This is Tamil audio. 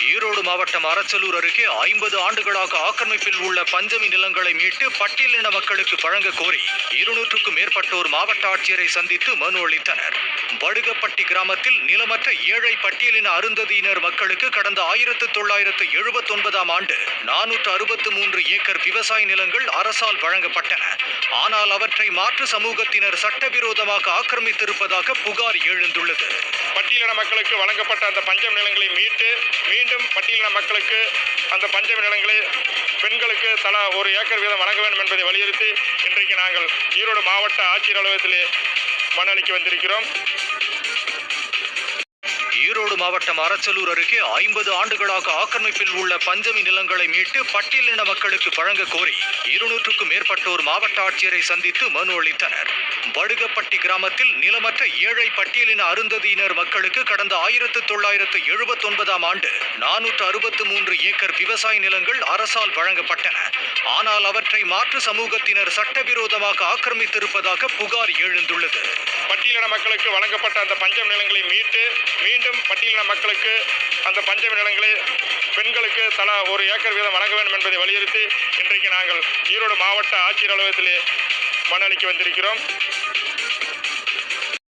ஈரோடு மாவட்டம் அரச்சலூர் அருகே 50 ஆண்டுகளாக ஆக்கிரமிப்பில் உள்ள பஞ்சமி நிலங்களை மீட்டு பட்டியலின மக்களுக்கு வழங்க கோரி 200க்கும் மேற்பட்டோர் மாவட்ட ஆட்சியரை சந்தித்து மனு அளித்தனர். வடுகப்பட்டி கிராமத்தில் நிலமற்ற ஏழை பட்டியலின அருந்ததியினர் மக்களுக்கு கடந்த 1979ஆம் ஆண்டு 463 ஏக்கர் விவசாய நிலங்கள் அரசால் வழங்கப்பட்டன. ஆனால் அவற்றை மாற்று சமூகத்தினர் சட்டவிரோதமாக ஆக்கிரமித்திருப்பதாக புகார் எழுந்துள்ளது. பட்டியலின மக்களுக்கு வழங்கப்பட்ட அந்த பஞ்சம் நிலங்களை மீட்டு மீண்டும் பட்டியலின மக்களுக்கு அந்த பஞ்சம் நிலங்களை பெண்களுக்கு தலா 1 ஏக்கர் வீதம் வழங்க வேண்டும் என்பதை வலியுறுத்தி இன்றைக்கு நாங்கள் ஈரோடு மாவட்ட ஆட்சியர் அலுவலகத்திலே மனு அளிக்க வந்திருக்கிறோம். ஈரோடு மாவட்டம் அரச்சலூர் அருகே 50 ஆண்டுகளாக ஆக்கிரமிப்பில் உள்ள பஞ்சமி நிலங்களை மீட்டு பட்டியலின மக்களுக்கு வழங்க கோரி 200க்கும் மேற்பட்டோர் மாவட்ட ஆட்சியரை சந்தித்து மனு அளித்தனர். வடுகப்பட்டி கிராமத்தில் நிலமற்ற ஏழை பட்டியலின அருந்ததியினர் மக்களுக்கு கடந்த 1979ஆம் ஆண்டு 463 ஏக்கர் விவசாய நிலங்கள் அரசால் வழங்கப்பட்டன. ஆனால் அவற்றை மாற்று சமூகத்தினர் சட்டவிரோதமாக ஆக்கிரமித்திருப்பதாக புகார் எழுந்துள்ளது. பட்டியலின மக்களுக்கு வழங்கப்பட்ட அந்த பஞ்சம் நிலங்களை மீட்டு மீண்டும் பட்டியலின மக்களுக்கு அந்த பஞ்சம் நிலங்களை பெண்களுக்கு தலா 1 ஏக்கர் வீதம் வழங்க வேண்டும் என்பதை வலியுறுத்தி இன்றைக்கு நாங்கள் ஈரோடு மாவட்ட ஆட்சியர் அலுவலகத்திலே மனு அளிக்க வந்திருக்கிறோம்.